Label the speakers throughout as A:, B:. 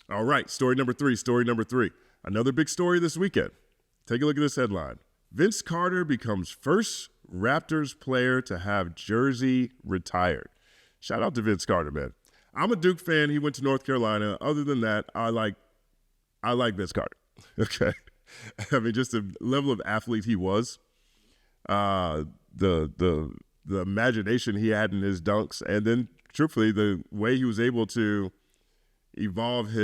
A: All right, story number three. Another big story this weekend. Take a look at this headline. Vince Carter becomes first Raptors player to have jersey retired. Shout out to Vince Carter, man. I'm a Duke fan. He went to North Carolina. Other than that, I like Vince Carter. Okay. I mean, just the level of athlete he was, the imagination he had in his dunks, and then truthfully, the way he was able to evolve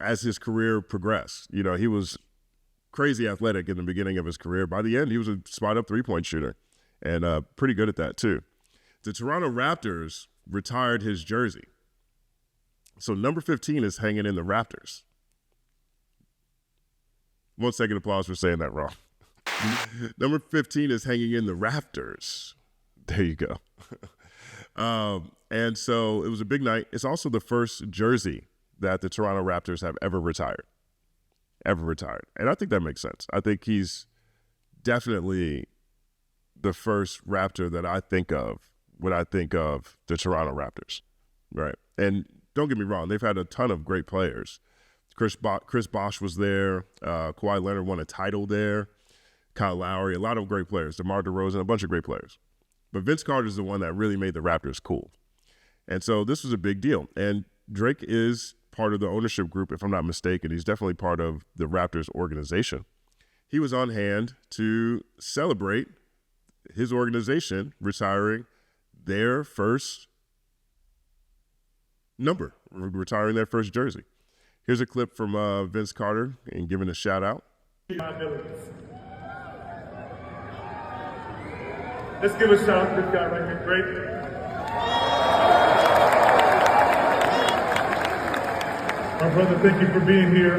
A: as his career progressed. You know, he was crazy athletic in the beginning of his career. By the end, he was a spot-up three-point shooter, and pretty good at that too. The Toronto Raptors retired his jersey. So number 15 is hanging in the Raptors. 1 second applause for saying that wrong. Number 15 is hanging in the rafters. There you go. And so it was a big night. It's also the first jersey that the Toronto Raptors have ever retired. And I think that makes sense. I think he's definitely the first Raptor that I think of when I think of the Toronto Raptors, right? And don't get me wrong, they've had a ton of great players. Chris Bosh was there. Kawhi Leonard won a title there. Kyle Lowry, a lot of great players. Demar Derozan, a bunch of great players. But Vince Carter is the one that really made the Raptors cool. And so this was a big deal. And Drake is part of the ownership group, if I'm not mistaken. He's definitely part of the Raptors organization. He was on hand to celebrate his organization retiring their first number, retiring their first jersey. Here's a clip from Vince Carter and giving a shout out.
B: Let's give a shout out to this guy right here, Drake. My brother, thank you for being here.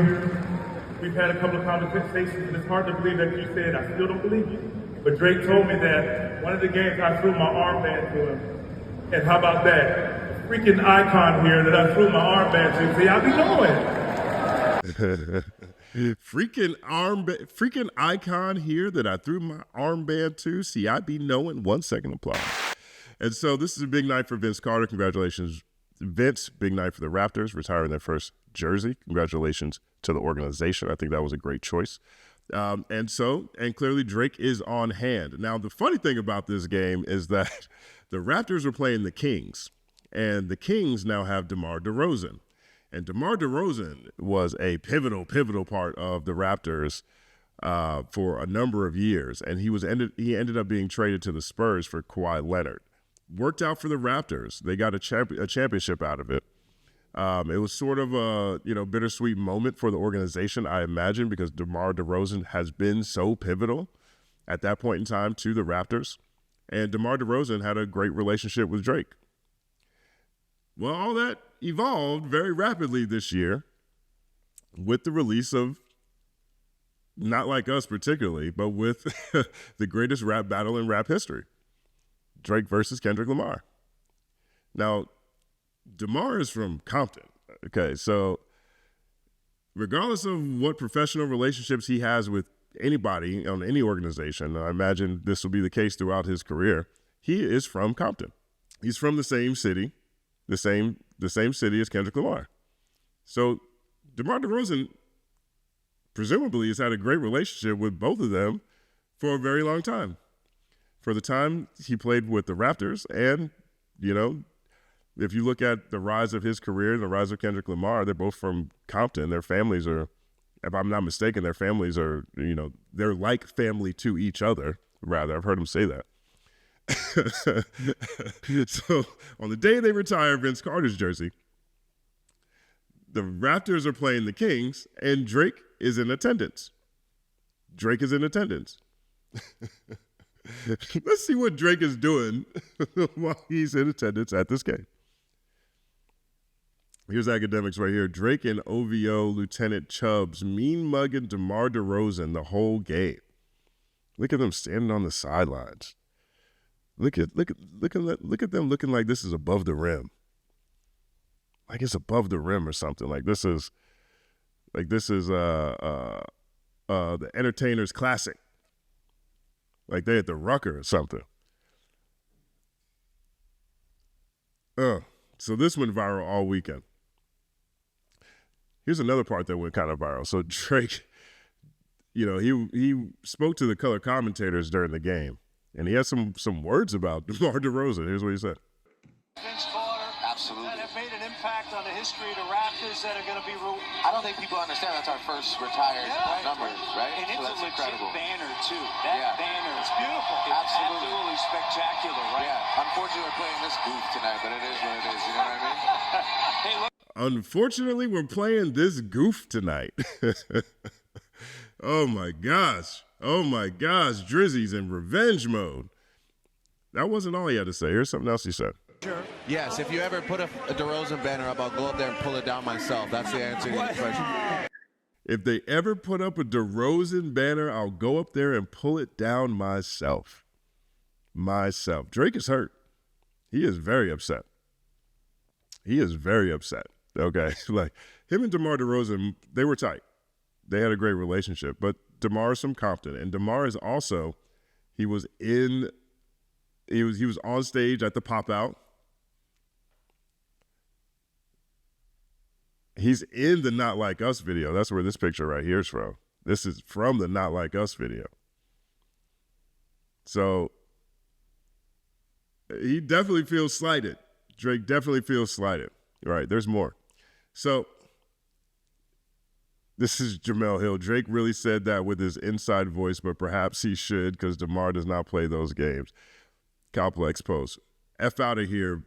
B: We've had a couple of conversations, and it's hard to believe that you said, I still don't believe you. But Drake told me that one of the games I threw my armband to him. And how about that? A freaking icon here that I threw my armband to. See, I be knowing.
A: freaking icon here that I threw my armband to. See, I be knowing. 1 second applause. And so this is a big night for Vince Carter. Congratulations, Vince. Big night for the Raptors, retiring their first jersey. Congratulations to the organization. I think that was a great choice. And clearly Drake is on hand. Now, the funny thing about this game is that the Raptors were playing the Kings, and the Kings now have Demar Derozan. And DeMar DeRozan was a pivotal part of the Raptors for a number of years, and he ended up being traded to the Spurs for Kawhi Leonard. Worked out for the Raptors. They got a championship out of it. It was sort of a bittersweet moment for the organization, I imagine, because DeMar DeRozan has been so pivotal at that point in time to the Raptors, and DeMar DeRozan had a great relationship with Drake. Well, all that evolved very rapidly this year with the release of, not like us particularly, but with the greatest rap battle in rap history, Drake versus Kendrick Lamar. Now, DeMar is from Compton, okay? So regardless of what professional relationships he has with anybody on any organization, I imagine this will be the case throughout his career, he is from Compton. He's from the same city, the same city as Kendrick Lamar. So DeMar DeRozan presumably has had a great relationship with both of them for a very long time. For the time he played with the Raptors, and, if you look at the rise of his career and the rise of Kendrick Lamar, they're both from Compton. Their families are, if I'm not mistaken, they're like family to each other, rather. I've heard him say that. So on the day they retire Vince Carter's jersey, the Raptors are playing the Kings, and Drake is in attendance. Let's see what Drake is doing while he's in attendance at this game. Here's academics right here. Drake and OVO Lieutenant Chubbs mean-mugging DeMar DeRozan the whole game. Look at them standing on the sidelines. Look at them looking like this is above the rim. Like it's above the rim or something. Like this is the Entertainers Classic. Like they at the Rucker or something. So this went viral all weekend. Here's another part that went kind of viral. So Drake, he spoke to the color commentators during the game, and he had some words about DeMar DeRozan. Here's what he said.
C: Vince Carter,
D: absolutely,
C: that have made an impact on the history of the Raptors that are going to be.
D: I don't think people understand that's our first retired numbers, right?
C: And it's
D: so that's
C: a legit
D: incredible
C: banner too. That banner, it's beautiful. It's absolutely spectacular, right?
D: Yeah. Unfortunately, we're playing this goof tonight, but it is what it is. You know what I mean?
C: Hey, look.
A: Unfortunately, we're playing this goof tonight. Oh my gosh. Drizzy's in revenge mode. That wasn't all he had to say. Here's something else he said.
D: Yes, if you ever put a DeRozan banner up, I'll go up there and pull it down myself. That's the answer to your question.
A: If they ever put up a DeRozan banner, I'll go up there and pull it down myself. Drake is hurt. He is very upset. Okay, like him and DeMar DeRozan, they were tight. They had a great relationship, but DeMar is from Compton, and DeMar is also, he was on stage at the Pop Out. He's in the Not Like Us video. That's where this picture right here is from. This is from the Not Like Us video. So he definitely feels slighted. Drake definitely feels slighted. Right, there's more. So this is Jamel Hill. Drake really said that with his inside voice, but perhaps he should because DeMar does not play those games. Complex post. F out of here,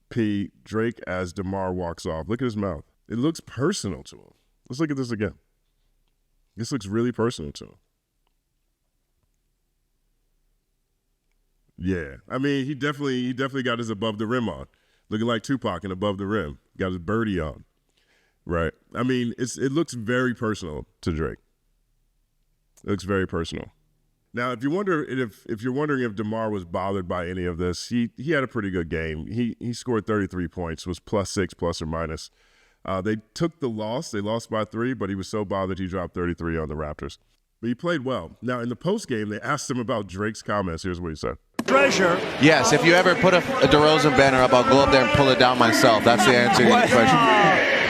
A: P. Drake as DeMar walks off. Look at his mouth. It looks personal to him. Let's look at this again. This looks really personal to him. Yeah. I mean, he definitely got his above the rim on. Looking like Tupac and above the rim. Got his birdie on. Right. I mean, it looks very personal to Drake. It looks very personal. Now, if you're wondering if DeMar was bothered by any of this, he had a pretty good game. He scored 33 points, was +6 plus or minus. They took the loss. They lost by 3, but he was so bothered he dropped 33 on the Raptors. But he played well. Now, in the postgame, they asked him about Drake's comments. Here's what he said.
C: Treasure.
D: Yes, if you ever put a DeRozan banner up, I'll go up there and pull it down myself. That's the answer to your question.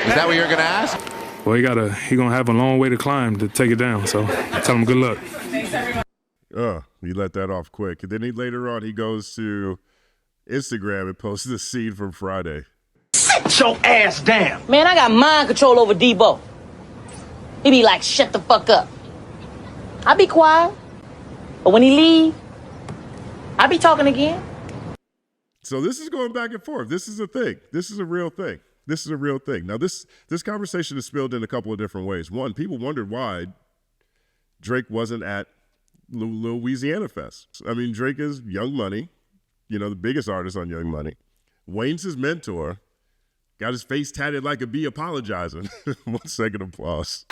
D: Is that what you're going to ask?
E: Well, he going to have a long way to climb to take it down, so tell him good luck.
C: Thanks, everyone.
A: He let that off quick. And then later on, he goes to Instagram and posts the scene from Friday.
C: Sit your ass down.
F: Man, I got mind control over Debo. He be like, shut the fuck up. I be quiet, but when he leave, I be talking again.
A: So this is going back and forth. This is a thing. This is a real thing. Now, this conversation is spilled in a couple of different ways. One, people wondered why Drake wasn't at Louisiana Fest. I mean, Drake is Young Money, the biggest artist on Young Money. Wayne's his mentor. Got his face tatted like a bee apologizing. 1 second applause.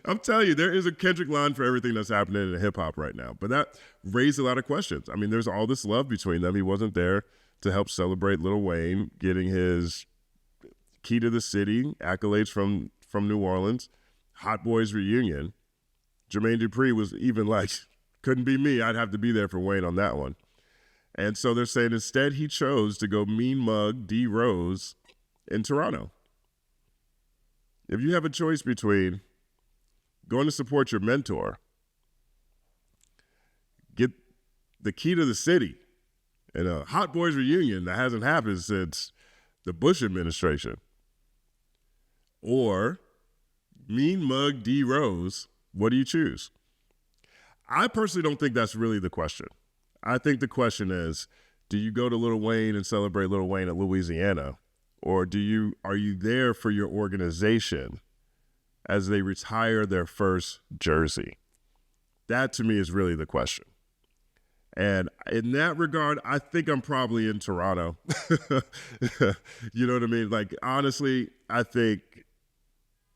A: I'm telling you, there is a Kendrick line for everything that's happening in hip-hop right now. But that raised a lot of questions. I mean, there's all this love between them. He wasn't there to help celebrate Lil Wayne getting his Key to the City accolades from New Orleans, Hot Boys reunion. Jermaine Dupri was even like, couldn't be me. I'd have to be there for Wayne on that one. And so they're saying instead he chose to go mean mug D Rose in Toronto. If you have a choice between going to support your mentor, get the Key to the City, and a Hot Boys reunion that hasn't happened since the Bush administration, or mean mug D Rose, what do you choose? I personally don't think that's really the question. I think the question is, do you go to Lil Wayne and celebrate Lil Wayne at Louisiana, or are you there for your organization as they retire their first jersey? That to me is really the question. And in that regard, I think I'm probably in Toronto. You know what I mean? Like, honestly, I think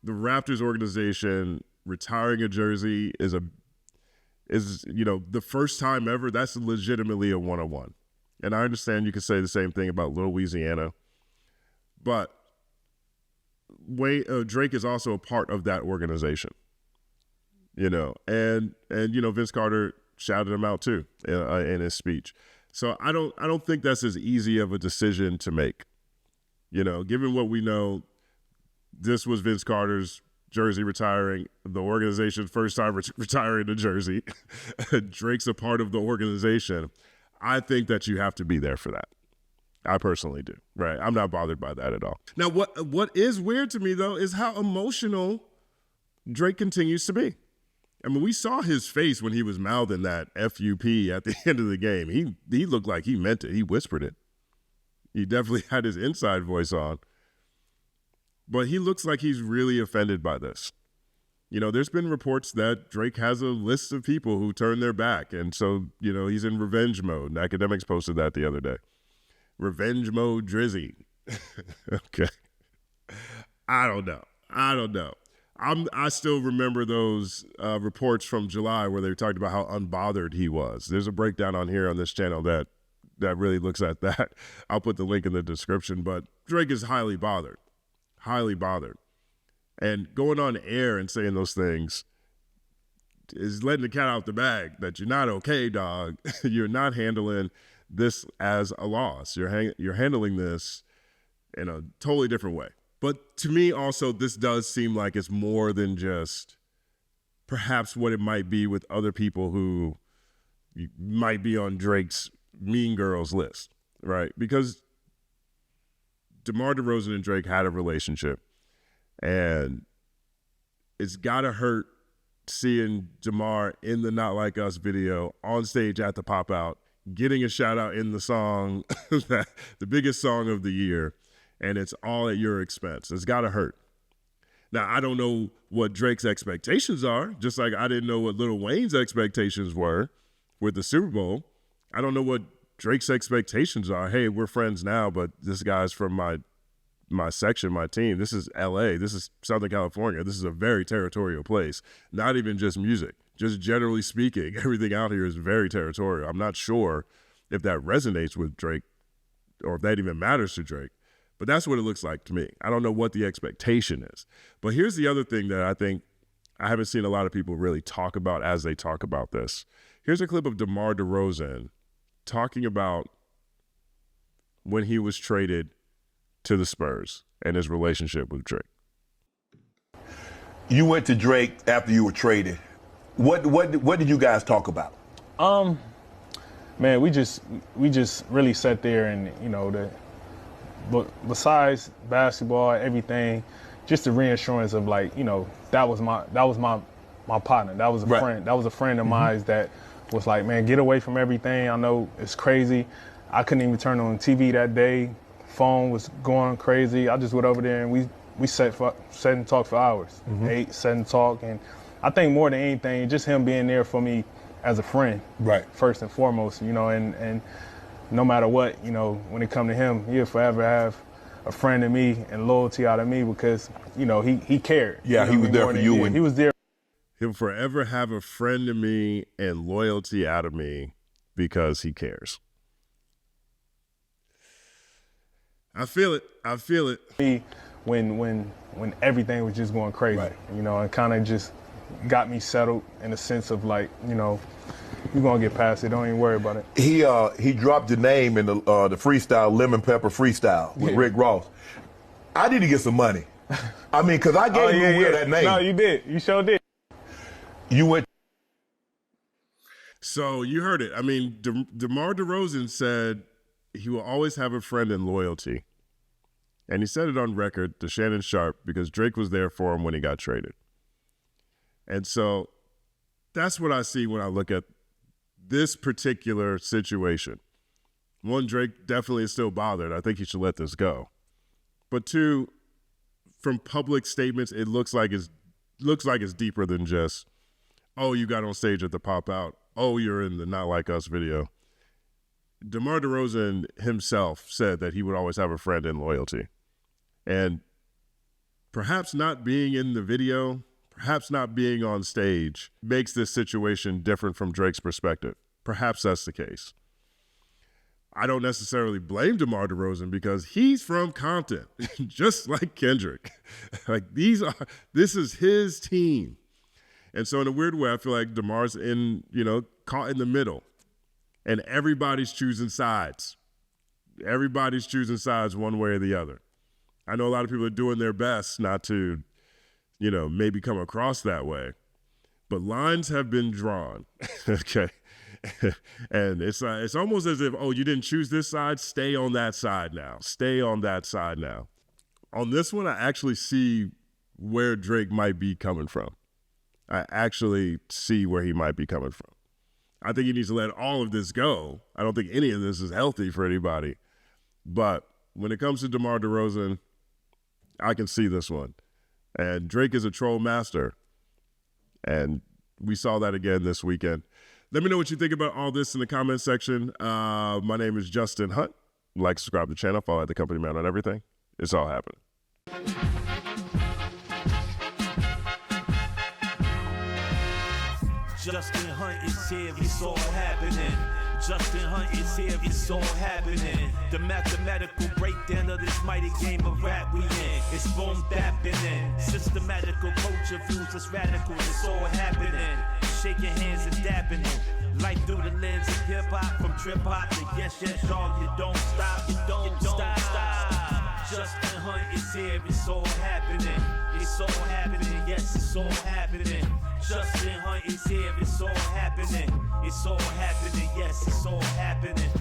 A: the Raptors organization retiring a jersey is the first time ever. That's legitimately a one-on-one. And I understand you could say the same thing about Louisiana, but Drake is also a part of that organization, and Vince Carter shouted him out too in his speech. So I don't think that's as easy of a decision to make. Given what we know, This was Vince Carter's jersey retiring, the organization's first time retiring a jersey. Drake's a part of the organization. I think that you have to be there for that. I personally do, right? I'm not bothered by that at all. Now, what is weird to me, though, is how emotional Drake continues to be. I mean, we saw his face when he was mouthing that FUP at the end of the game. He looked like he meant it. He whispered it. He definitely had his inside voice on. But he looks like he's really offended by this. You know, there's been reports that Drake has a list of people who turn their back. And so, you know, he's in revenge mode. And Academics posted that the other day. Revenge mode Drizzy. Okay. I don't know. I still remember those reports from July where they talked about how unbothered he was. There's a breakdown on here on this channel that really looks at that. I'll put the link in the description. But Drake is highly bothered. And going on air and saying those things is letting the cat out the bag that you're not okay, dog. You're not handling this as a loss. You're handling this in a totally different way. But to me also, this does seem like it's more than just perhaps what it might be with other people who might be on Drake's Mean Girls list, right? Because DeMar DeRozan and Drake had a relationship, and it's got to hurt seeing DeMar in the Not Like Us video on stage at the pop-out, getting a shout-out in the song, the biggest song of the year, and it's all at your expense. It's got to hurt. Now, I don't know what Drake's expectations are, just like I didn't know what Lil Wayne's expectations were with the Super Bowl. I don't know what Drake's expectations are. Hey, we're friends now, but this guy's from my section, my team. This is LA. This is Southern California. This is a very territorial place. Not even just music. Just generally speaking, everything out here is very territorial. I'm not sure if that resonates with Drake or if that even matters to Drake. But that's what it looks like to me. I don't know what the expectation is. But here's the other thing that I think I haven't seen a lot of people really talk about as they talk about this. Here's a clip of DeMar DeRozan talking about when he was traded to the Spurs and his relationship with Drake.
G: You went to Drake after you were traded. What did you guys talk about?
H: Man, we just really sat there and, you know, but besides basketball, everything, just the reassurance of, like, you know, that was my partner. That was a friend. That was a friend of mine that was like, man, get away from everything. I know it's crazy. I couldn't even turn on TV that day. Phone was going crazy. I just went over there and we sat and talked for hours. Ate, sat and talked. And I think more than anything, just him being there for me as a friend. Right. First and foremost, you know, and no matter what, you know, when it come to him, he'll forever have a friend in me and loyalty out of me because, you know, he cared.
G: Yeah,
H: you know,
G: he was there for you.
H: He was there.
A: He'll forever have a friend in me and loyalty out of me because he cares. I feel it.
H: When everything was just going crazy, you know, and kind of just got me settled in a sense of, like, you know, you're gonna get past it. Don't even worry about it.
G: He dropped your name in the freestyle, Lemon Pepper Freestyle with Rick Ross. I need to get some money. I mean, because I gave you that name.
H: No, you did. You sure did.
G: You went.
A: So you heard it. I mean, DeMar DeRozan said he will always have a friend in loyalty. And he said it on record to Shannon Sharp because Drake was there for him when he got traded. And so that's what I see when I look at this particular situation. One, Drake definitely is still bothered. I think he should let this go. But two, from public statements, it looks like it's deeper than just, oh, you got on stage at the pop out. Oh, you're in the Not Like Us video. DeMar DeRozan himself said that he would always have a friend in loyalty. And perhaps not being in the video, perhaps not being on stage makes this situation different from Drake's perspective. Perhaps that's the case. I don't necessarily blame DeMar DeRozan because he's from Compton, just like Kendrick. Like this is his team. And so in a weird way, I feel like DeMar's caught in the middle. And everybody's choosing sides. Everybody's choosing sides one way or the other. I know a lot of people are doing their best not to, maybe come across that way. But lines have been drawn, okay? And it's almost as if, you didn't choose this side, stay on that side now. Stay on that side now. On this one, I actually see where Drake might be coming from. I actually see where he might be coming from. I think he needs to let all of this go. I don't think any of this is healthy for anybody. But when it comes to Demar Derozan, I can see this one. And Drake is a troll master. And we saw that again this weekend. Let me know what you think about all this in the comment section. My name is Justin Hunt. Like, subscribe to the channel, follow at The Company Man on everything. It's all happening.
I: Justin Hunt is here, it's all happening. Justin Hunt is here, it's all happening. The mathematical breakdown of this mighty game of rap we in. It's boom bapping. Systematical culture views, it's radical, it's all happening. Shaking hands and dapping it. Life through the lens of hip hop, from trip hop to yes, dog, you don't stop, you don't stop. Justin Hunt is here, it's all happening. It's all happening, yes, it's all happening. Justin Hunt is here, it's all happening. It's all happening, yes, it's all happening.